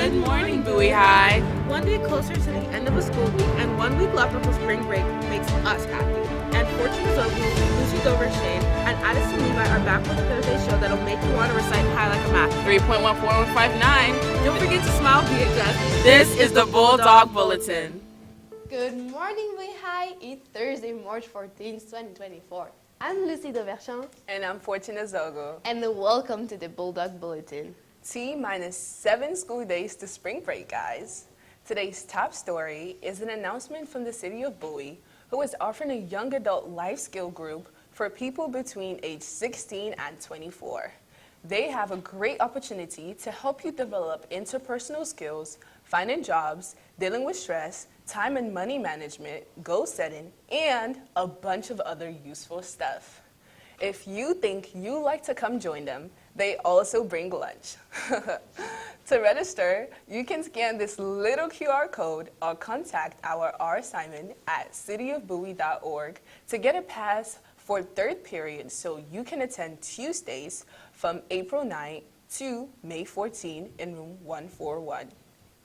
Good morning, Bowie High. One day closer to the end of a school week and 1 week left until spring break makes us happy. And Ezeogu, Lucie, Dauverchain, and Addison, Levi are back with a Thursday show that'll make you want to recite high like a math. 3.14159. Don't forget to smile, BHS. This is the Bulldog Bulletin. Good morning, Bowie High. It's Thursday, March 14th, 2024. I'm Lucie Dauverchain. And I'm Ezeogu. And welcome to the Bulldog Bulletin. T-minus 7 school days to spring break, guys. Today's top story is an announcement from the city of Bowie, who is offering a young adult life skill group for people between age 16 and 24. They have a great opportunity to help you develop interpersonal skills, finding jobs, dealing with stress, time and money management, goal setting, and a bunch of other useful stuff. If you think you'd like to come join them, they also bring lunch. To register, you can scan this little QR code or contact our R. Simon at cityofbowie.org to get a pass for third period so you can attend Tuesdays from April 9 to May 14 in room 141.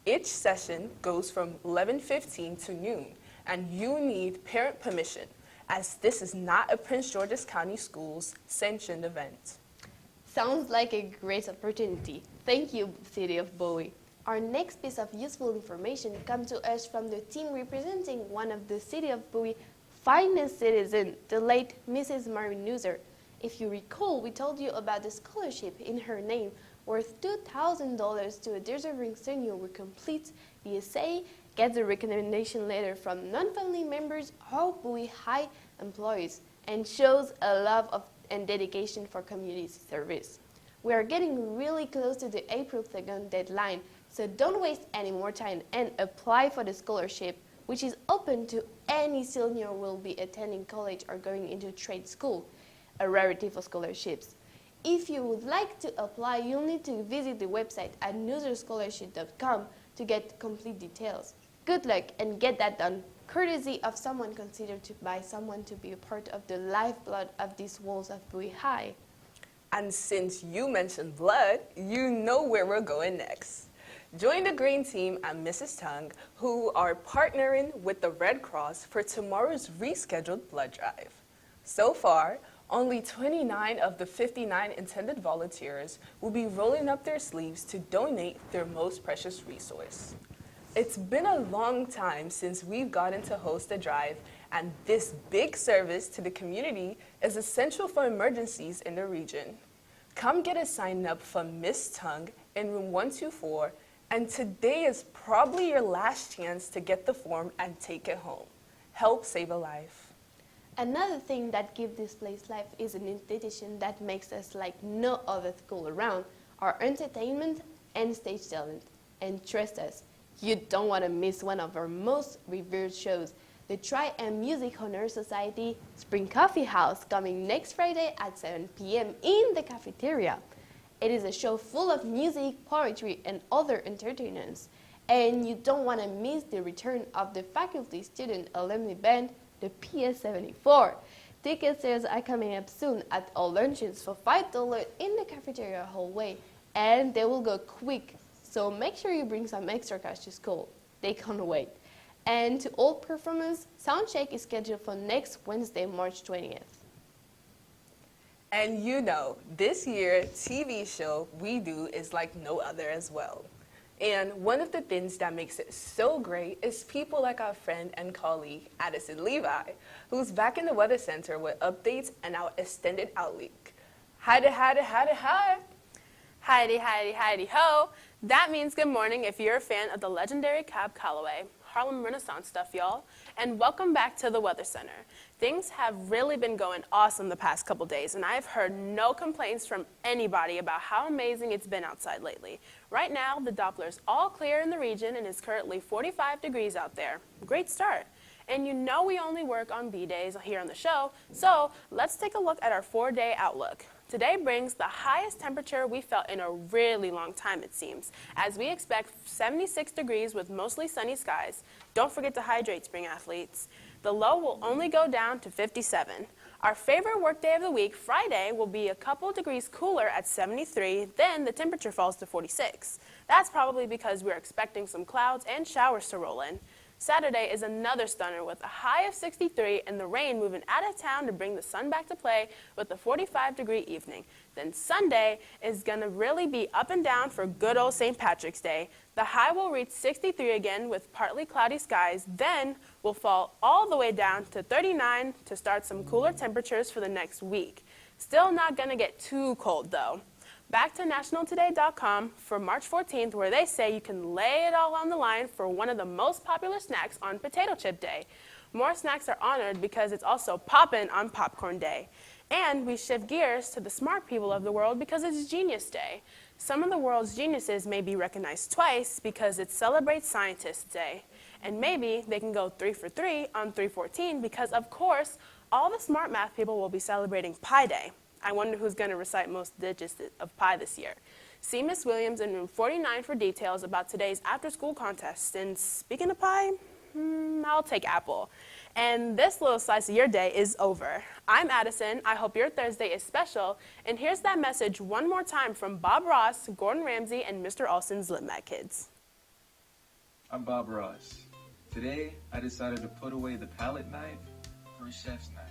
Each session goes from 11:15 to noon, and you need parent permission, as this is not a Prince George's County Schools sanctioned event. Sounds like a great opportunity. Thank you, City of Bowie. Our next piece of useful information comes to us from the team representing one of the City of Bowie finest citizens, the late Mrs. Mary Newser. If you recall, we told you about the scholarship in her name worth $2,000 to a deserving senior who completes the essay, gets a recommendation letter from non-family members or Bowie High employees, and shows a love of and dedication for community service. We are getting really close to the April 2nd deadline, so don't waste any more time and apply for the scholarship, which is open to any senior who will be attending college or going into trade school, a rarity for scholarships. If you would like to apply, you'll need to visit the website at newserscholarship.com to get complete details. Good luck and get that done, courtesy of someone considered by someone to be a part of the lifeblood of these walls of Bowie High. And since you mentioned blood, you know where we're going next. Join the Green Team and Mrs. Tung, who are partnering with the Red Cross for tomorrow's rescheduled blood drive. So far, only 29 of the 59 intended volunteers will be rolling up their sleeves to donate their most precious resource. It's been a long time since we've gotten to host a drive, and this big service to the community is essential for emergencies in the region. Come get a sign up from Miss Tung in room 124, and today is probably your last chance to get the form and take it home. Help save a life. Another thing that gives this place life is an institution that makes us like no other school around, our entertainment and stage talent. And trust us, you don't want to miss one of our most revered shows, the Tri-M Music Honor Society Spring Coffee House, coming next Friday at 7 p.m. in the cafeteria. It is a show full of music, poetry, and other entertainments. And you don't want to miss the return of the Faculty Student Alumni Band, the PS74. Ticket sales are coming up soon at all lunches for $5 in the cafeteria hallway, and they will go quick. So make sure you bring some extra cash to school. They can't wait. And to all performers, soundcheck is scheduled for next Wednesday, March 20th. And you know, this year TV show we do is like no other as well. And one of the things that makes it so great is people like our friend and colleague, Addison Levi, who's back in the Weather Center with updates and our extended outlook. Heidi, Heidi, ho! That means good morning if you're a fan of the legendary Cab Calloway, Harlem Renaissance stuff, y'all. And welcome back to the Weather Center. Things have really been going awesome the past couple days, and I've heard no complaints from anybody about how amazing it's been outside lately. Right now, the Doppler's all clear in the region and it's currently 45 degrees out there. Great start. And you know we only work on B-days here on the show, so let's take a look at our 4-day outlook. Today brings the highest temperature we felt in a really long time, it seems, as we expect 76 degrees with mostly sunny skies. Don't forget to hydrate, spring athletes. The low will only go down to 57. Our favorite workday of the week, Friday, will be a couple degrees cooler at 73, then the temperature falls to 46. That's probably because we're expecting some clouds and showers to roll in. Saturday is another stunner with a high of 63 and the rain moving out of town to bring the sun back to play with a 45-degree evening. Then Sunday is going to really be up and down for good old St. Patrick's Day. The high will reach 63 again with partly cloudy skies, then will fall all the way down to 39 to start some cooler temperatures for the next week. Still not going to get too cold though. Back to nationaltoday.com for March 14th, where they say you can lay it all on the line for one of the most popular snacks on Potato Chip Day. More snacks are honored because it's also poppin' on Popcorn Day. And we shift gears to the smart people of the world because it's Genius Day. Some of the world's geniuses may be recognized twice because it celebrates Scientists Day. And maybe they can go 3 for 3 on 3/14 because, of course, all the smart math people will be celebrating Pi Day. I wonder who's going to recite most digits of pi this year. See Miss Williams in room 49 for details about today's after-school contest. And speaking of pie, I'll take apple. And this little slice of your day is over. I'm Addison. I hope your Thursday is special. And here's that message one more time from Bob Ross, Gordon Ramsay, and Mr. Olson's Lip Mat Kids. I'm Bob Ross. Today, I decided to put away the palette knife for a chef's knife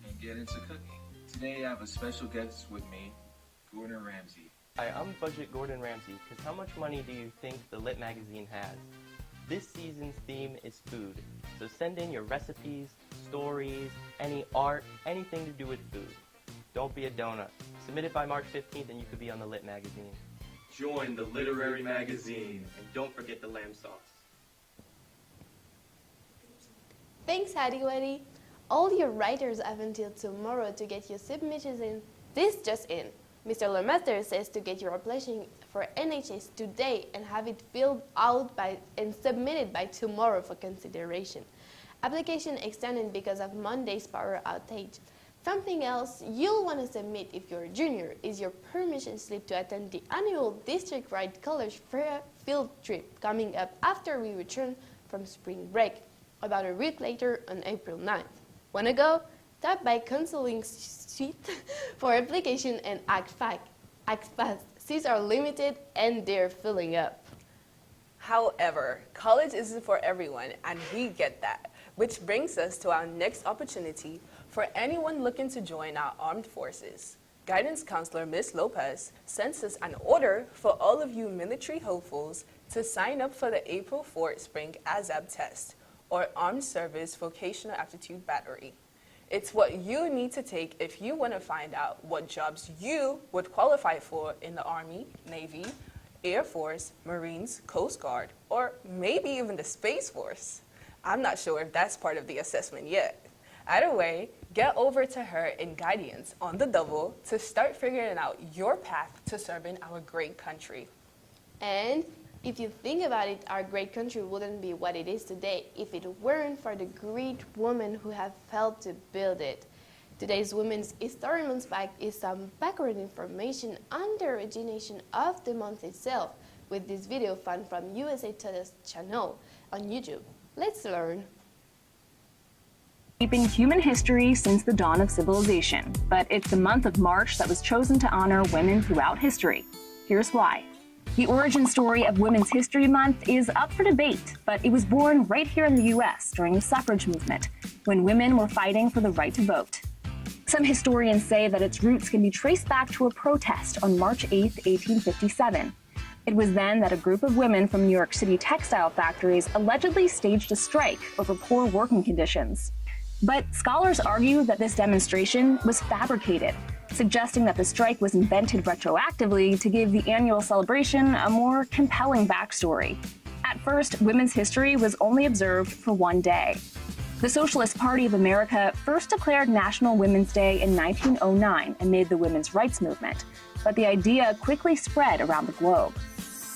and get into cooking. Today, I have a special guest with me, Gordon Ramsay. Hi, I'm Budget Gordon Ramsay, because how much money do you think the Lit magazine has? This season's theme is food, so send in your recipes, stories, any art, anything to do with food. Don't be a donut. Submit it by March 15th and you could be on the Lit magazine. Join the literary magazine. And don't forget the lamb sauce. Thanks, Hadiwadi. All your writers have until tomorrow to get your submissions in. This just in. Mr. Lemaitre says to get your application for NHS today and have it filled out and submitted by tomorrow for consideration. Application extended because of Monday's power outage. Something else you'll want to submit if you're a junior is your permission slip to attend the annual district-wide Colors Fair field trip coming up after we return from spring break, about a week later on April 9th. Wanna go? Stop by Counseling Suite for application and act fast. Seats are limited and they're filling up. However, college isn't for everyone, and we get that. Which brings us to our next opportunity for anyone looking to join our armed forces. Guidance counselor Ms. Lopez sends us an order for all of you military hopefuls to sign up for the April 4th Spring ASAP test, or Armed Service Vocational Aptitude Battery. It's what you need to take if you want to find out what jobs you would qualify for in the Army, Navy, Air Force, Marines, Coast Guard, or maybe even the Space Force. I'm not sure if that's part of the assessment yet. Either way, get over to her in Guidance on the double to start figuring out your path to serving our great country. And if you think about it, our great country wouldn't be what it is today if it weren't for the great women who have helped to build it. Today's Women's History Month Back is some background information on the origination of the month itself with this video found from USA Today's channel on YouTube. Let's learn. Shaping human history since the dawn of civilization, but it's the month of March that was chosen to honor women throughout history. Here's why. The origin story of Women's History Month is up for debate, but it was born right here in the U.S. during the suffrage movement, when women were fighting for the right to vote. Some historians say that its roots can be traced back to a protest on March 8, 1857. It was then that a group of women from New York City textile factories allegedly staged a strike over poor working conditions. But scholars argue that this demonstration was fabricated, suggesting that the strike was invented retroactively to give the annual celebration a more compelling backstory. At first, women's history was only observed for one day. The Socialist Party of America first declared National Women's Day in 1909 amid the women's rights movement, but the idea quickly spread around the globe.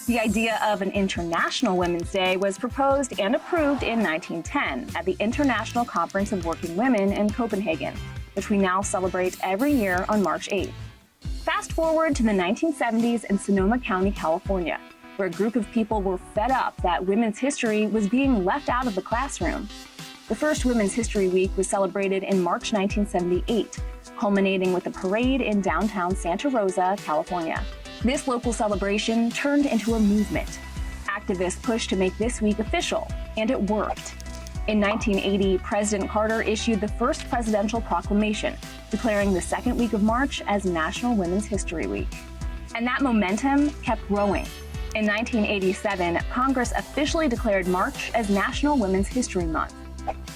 The idea of an International Women's Day was proposed and approved in 1910 at the International Conference of Working Women in Copenhagen, which we now celebrate every year on March 8th. Fast forward to the 1970s in Sonoma County, California, where a group of people were fed up that women's history was being left out of the classroom. The first Women's History Week was celebrated in March 1978, culminating with a parade in downtown Santa Rosa, California. This local celebration turned into a movement. Activists pushed to make this week official, and it worked. In 1980, President Carter issued the first presidential proclamation, declaring the second week of March as National Women's History Week. And that momentum kept growing. In 1987, Congress officially declared March as National Women's History Month.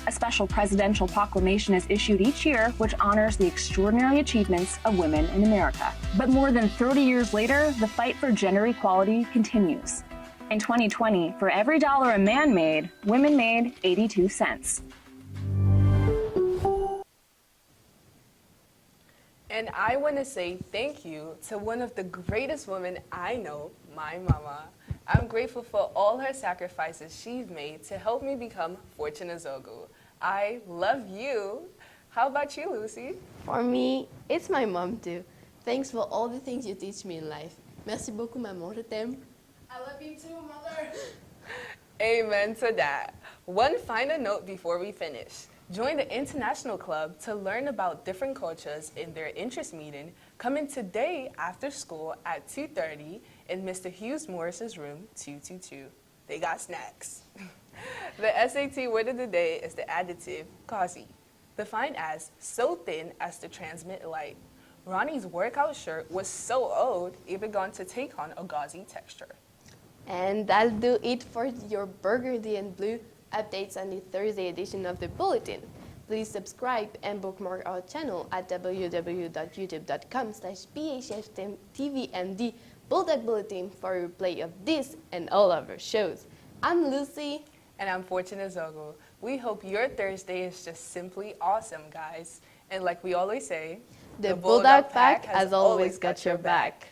A special presidential proclamation is issued each year which honors the extraordinary achievements of women in America. But more than 30 years later, the fight for gender equality continues. In 2020, for every dollar a man made, women made 82 cents. And I want to say thank you to one of the greatest women I know, my mama. I'm grateful for all her sacrifices she's made to help me become Fortune Ezeogu. I love you. How about you, Lucie? For me, it's my mom too. Thanks for all the things you teach me in life. Merci beaucoup, maman. Je t'aime. I love you too, Mother. Amen to that. One final note before we finish. Join the International Club to learn about different cultures in their interest meeting coming today after school at 2:30 in Mr. Hughes Morris's room 222. They got snacks. The SAT word of the day is the adjective gauzy, defined as so thin as to transmit light. Ronnie's workout shirt was so old, it began to take on a gauzy texture. And that'll do it for your Burgundy and Blue updates on the Thursday edition of the Bulletin. Please subscribe and bookmark our channel at www.youtube.com/BHSTVMD Bulldog Bulletin for a replay of this and all of our shows. I'm Lucie. And I'm Fortune Ezeogu. We hope your Thursday is just simply awesome, guys. And like we always say, The Bulldog Pack has always got your back.